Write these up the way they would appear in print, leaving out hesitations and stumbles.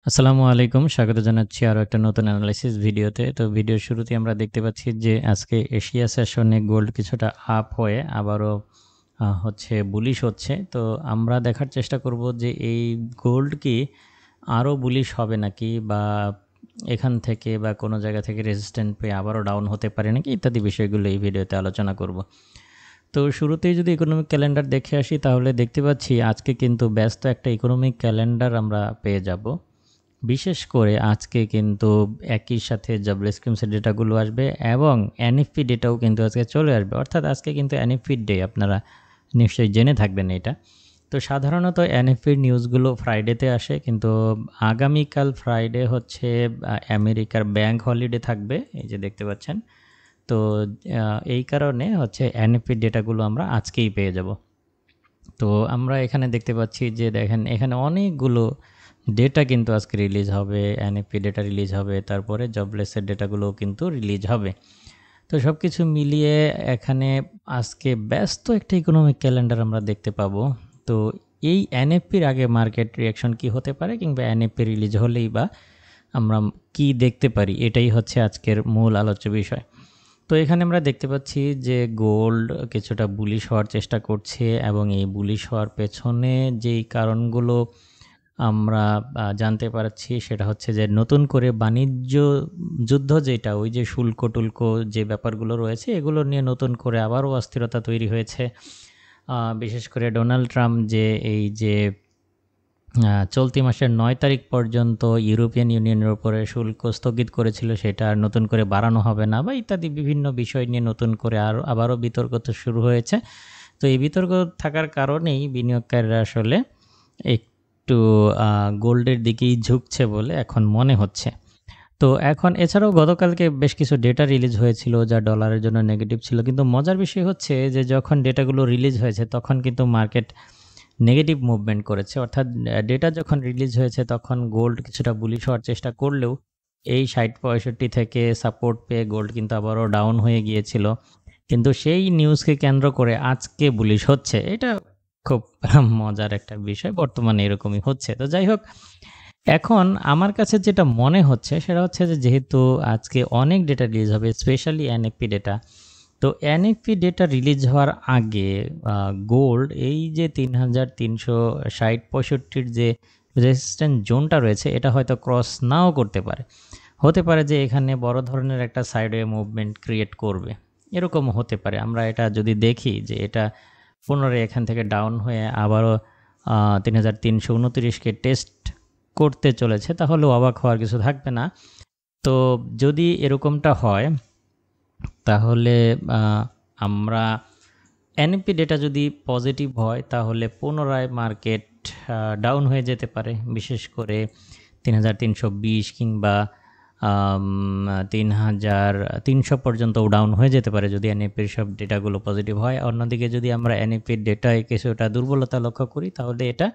আসসালামু আলাইকুম। স্বাগত জানাচ্ছি আরো একটা নতুন অ্যানালাইসিস ভিডিওতে। তো ভিডিওর শুরুতেই আমরা দেখতে পাচ্ছি যে আজকে এশিয়া সেশনে গোল্ড কিছুটা আপ হয়ে আবারও হচ্ছে বুলিশ হচ্ছে। তো আমরা দেখার চেষ্টা করব যে এই গোল্ড কি আরও বুলিশ হবে নাকি, বা এখান থেকে বা কোনো জায়গা থেকে রেজিস্ট্যান্ট পেয়ে আবারও ডাউন হতে পারে নাকি, ইত্যাদি বিষয়গুলো এই ভিডিওতে আলোচনা করব। তো শুরুতেই যদি ইকোনমিক ক্যালেন্ডার দেখে আসি, তাহলে দেখতে পাচ্ছি আজকে কিন্তু ব্যস্ত একটা ইকোনমিক ক্যালেন্ডার আমরা পেয়ে যাব। বিশেষ করে আজকে কিন্তু একই সাথে জবলেস স্কিমসের ডেটাগুলো আসবে এবং এনএফপি ডেটাও কিন্তু আজকে চলে আসবে। অর্থাৎ আজকে কিন্তু এনএফপি ডে, আপনারা নিশ্চয়ই জেনে থাকবেন এটা। তো সাধারণত এনএফপির নিউজগুলো ফ্রাইডেতে আসে, কিন্তু আগামীকাল ফ্রাইডে হচ্ছে আমেরিকার ব্যাংক হলিডে থাকবে, এই যে দেখতে পাচ্ছেন। তো এই কারণে হচ্ছে এনএফপির ডেটাগুলো আমরা আজকেই পেয়ে যাব। তো আমরা এখানে দেখতে পাচ্ছি যে দেখেন এখানে অনেকগুলো ডেটা কিন্তু আজকে রিলিজ হবে, এনএফপি ডেটা রিলিজ হবে, তারপরে জবলেসের ডেটাগুলোও কিন্তু রিলিজ হবে। তো সব কিছু মিলিয়ে এখানে আজকে ব্যস্ত একটা ইকোনমিক ক্যালেন্ডার আমরা দেখতে পাবো। তো এই এনএফপির আগে মার্কেট রিয়াকশন কি হতে পারে, কিংবা এনএফপি রিলিজ হলেই বা আমরা কি দেখতে পারি, এটাই হচ্ছে আজকের মূল আলোচ্য বিষয়। তো এখানে আমরা দেখতে পাচ্ছি যে গোল্ড কিছুটা বুলিশ হওয়ার চেষ্টা করছে, এবং এই বুলিশ হওয়ার পেছনে যেই কারণগুলো আমরা জানতে পারছি সেটা হচ্ছে যে নতুন করে বাণিজ্য যুদ্ধ যেটা, ওই যে শুল্ক টুল্ক যে ব্যাপারগুলো রয়েছে, এগুলো নিয়ে নতুন করে আবারও অস্থিরতা তৈরি হয়েছে। বিশেষ করে ডোনাল্ড ট্রাম্প যে এই যে চলতি মাসের 9 তারিখ পর্যন্ত ইউরোপিয়ান ইউনিয়নের উপরে শুল্ক স্থগিত করেছিল, সেটা আর নতুন করে বাড়ানো হবে না, বা ইত্যাদি বিভিন্ন বিষয় নিয়ে নতুন করে আবারও বিতর্ক তো শুরু হয়েছে। তো এই বিতর্ক থাকার কারণেই বিনিয়োগকারীরা আসলে একটু গোল্ডের দিকেই ঝুঁকছে বলে এখন মনে হচ্ছে। তো এখন এছাড়াও গতকালকে বেশ কিছু ডেটা রিলিজ হয়েছিল যা ডলারের জন্য নেগেটিভ ছিল, কিন্তু মজার বিষয় হচ্ছে যে যখন ডেটাগুলো রিলিজ হয়েছে তখন কিন্তু মার্কেট নেগেটিভ মুভমেন্ট করেছে। অর্থাৎ ডেটা যখন রিলিজ হয়েছে তখন গোল্ড কিছুটা বুলিশ হওয়ার চেষ্টা করলেও এই 60-65 থেকে সাপোর্ট পেয়ে গোল্ড কিন্তু আবারও ডাউন হয়ে গিয়েছিল। কিন্তু সেই নিউজকে কেন্দ্র করে আজকে বুলিশ হচ্ছে। এটা খুব মজার একটা বিষয়, বর্তমানে এরকমই হচ্ছে। তো যাই হোক, এখন আমার কাছে যেটা মনে হচ্ছে সেটা হচ্ছে যে যেহেতু আজকে অনেক ডেটা রিলিজ হবে, স্পেশালি এনএফপি ডেটা। তো এনএফপি ডেটা রিলিজ হওয়ার আগে গোল্ড এই যে 3360-65 যে রেজিস্ট্যান্স জোনটা রয়েছে, এটা হয়তো ক্রস নাও করতে পারে। হতে পারে যে এখানে বড় ধরনের একটা সাইডওয়ে মুভমেন্ট ক্রিয়েট করবে, এরকম হতে পারে। আমরা এটা যদি দেখি যে এটা পুনরায় এখান থেকে ডাউন হয়ে আবারও 3329কে টেস্ট করতে চলেছে, তাহলে অবাক হওয়ার কিছু থাকবে না। তো যদি এরকমটা হয়, তাহলে আমরা এনএফপি ডেটা যদি পজিটিভ হয় তাহলে পুনরায় মার্কেট ডাউন হয়ে যেতে পারে, বিশেষ করে 3320 কিংবা 3300 পর্যন্তও ডাউন হয়ে যেতে পারে যদি এনএফপির সব ডেটাগুলো পজিটিভ হয়। অন্যদিকে যদি আমরা এনএফপির ডেটায় কিছুটা দুর্বলতা লক্ষ্য করি, তাহলে এটা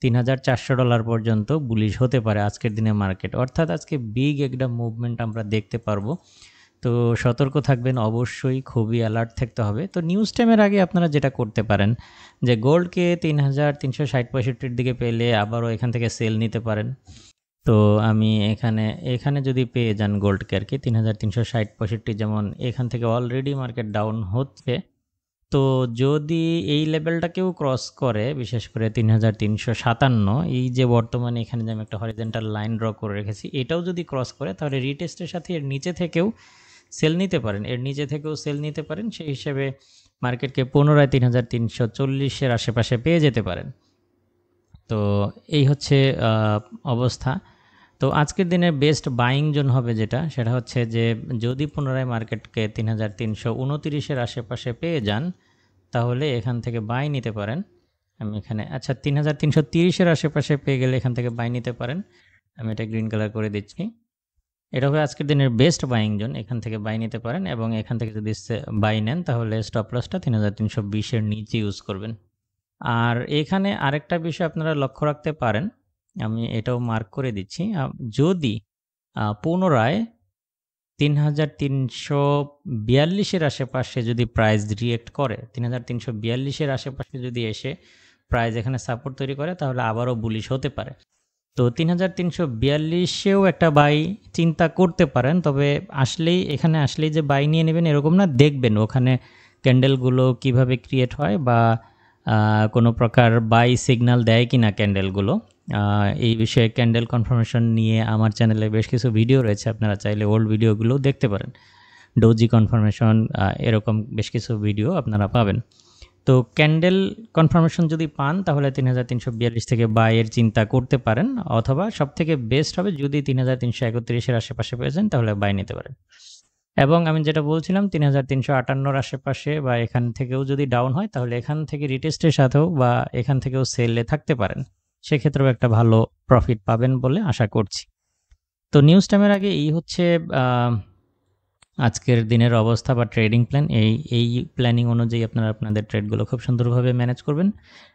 $3400 পর্যন্ত বুলিশ হতে পারে আজকের দিনে মার্কেট। অর্থাৎ আজকে বিগ একটা মুভমেন্ট আমরা দেখতে পারবো। তো সতর্ক থাকবেন, অবশ্যই খুবই অ্যালার্ট থাকতে হবে। তো নিউজ টাইমের আগে আপনারা যেটা করতে পারেন যে গোল্ডকে 3360-65 দিকে পেলে আবারও এখান থেকে সেল নিতে পারেন। তো আমি এখানে যদি পেয়ে যান গোল্ডকে আর কি 3360-65, যেমন এখান থেকে অলরেডি মার্কেট ডাউন হচ্ছে। তো যদি এই লেভেলটাকেও ক্রস করে, বিশেষ করে 3357, এই যে বর্তমানে এখানে যে আমি একটা হরিজন্টাল লাইন ড্র করে রেখেছি, এটাও যদি ক্রস করে, তাহলে রিটেস্টের সাথে এর নিচে থেকেও সেল নিতে পারেন, সেই হিসেবে মার্কেটকে পুনরায় 3340-এর আশেপাশে পেয়ে যেতে পারেন। তো এই হচ্ছে অবস্থা। তো আজকের দিনের বেস্ট বাইং জোন হবে যেটা, সেটা হচ্ছে যে যদি পুনরায় মার্কেটকে 3329-এর আশেপাশে পেয়ে যান, তাহলে এখান থেকে বাই নিতে পারেন। আমি এখানে 3330-এর আশেপাশে পেয়ে গেলে এখান থেকে বাই নিতে পারেন। আমি এটা গ্রিন কালার করে দিচ্ছি। এটা হবে আজকের দিনের বেস্ট বাইং জোন, এখান থেকে বাই নিতে পারেন, এবং এখান থেকে যদি বাই নেন তাহলে স্টপ লসটা 3320-এর নিচে ইউজ করবেন। আর এখানে আরেকটা বিষয় আপনারা লক্ষ্য রাখতে পারেন, আমি এটাও মার্ক করে দিচ্ছি। যদি পুনরায় 3342-এর আশেপাশে যদি প্রাইস রিয়েক্ট করে, 3342-এর আশেপাশে যদি এসে প্রাইস এখানে সাপোর্ট তৈরি করে, তাহলে আবারও বুলিশ হতে পারে। তো 3342-এও একটা বাই চিন্তা করতে পারেন, তবে এখানে আসলেই যে বাই নিয়ে নেবেন এরকম না, দেখবেন ওখানে ক্যান্ডেলগুলো কিভাবে ক্রিয়েট হয় বা কোনো প্রকার বাই সিগন্যাল দেয় কিনা ক্যান্ডেলগুলো। এই বিষয়ে ক্যান্ডেল কনফার্মেশন নিয়ে আমার চ্যানেলে বেশ কিছু ভিডিও রয়েছে, আপনারা চাইলে ওল্ড ভিডিওগুলো দেখতে পারেন। ডোজি কনফার্মেশন, এরকম বেশ কিছু ভিডিও আপনারা পাবেন। তো ক্যান্ডেল কনফার্মেশন যদি পান তাহলে 3342 থেকে বাইয়ের চিন্তা করতে পারেন, অথবা সবথেকে বেস্ট হবে যদি 3331-এর আশেপাশে পেয়েছেন তাহলে বাই নিতে পারেন। এবং আমি যেটা বলছিলাম 3358-র আশেপাশে বা এখান থেকেও যদি ডাউন হয় তাহলে এখান থেকে রিটেস্টের সাথেও বা এখান থেকেও সেলে থাকতে পারেন, সেক্ষেত্রেও একটা ভালো প্রফিট পাবেন বলে আশা করছি। তো নিউজ টাইমের আগে এই হচ্ছে আজকের দিনের অবস্থা বা ট্রেডিং প্ল্যান। এই প্ল্যানিং অনুযায়ী আপনারা আপনাদের ট্রেডগুলো খুব সুন্দরভাবে ম্যানেজ করবেন।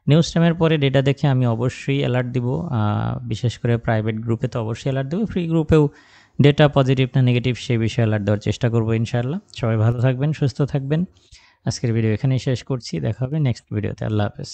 নিউজ টাইমের পরে ডেটা দেখে আমি অবশ্যই অ্যালার্ট দিব, বিশেষ করে প্রাইভেট গ্রুপে তো অবশ্যই অ্যালার্ট দেবো, ফ্রি গ্রুপেও ডেটা পজিটিভ না নেগেটিভ সেই বিষয়ে অ্যালার্ট দেওয়ার চেষ্টা করবো ইনশাআল্লাহ। সবাই ভালো থাকবেন, সুস্থ থাকবেন। আজকের ভিডিও এখানেই শেষ করছি, দেখা হবে নেক্সট ভিডিওতে। আল্লাহ হাফেজ।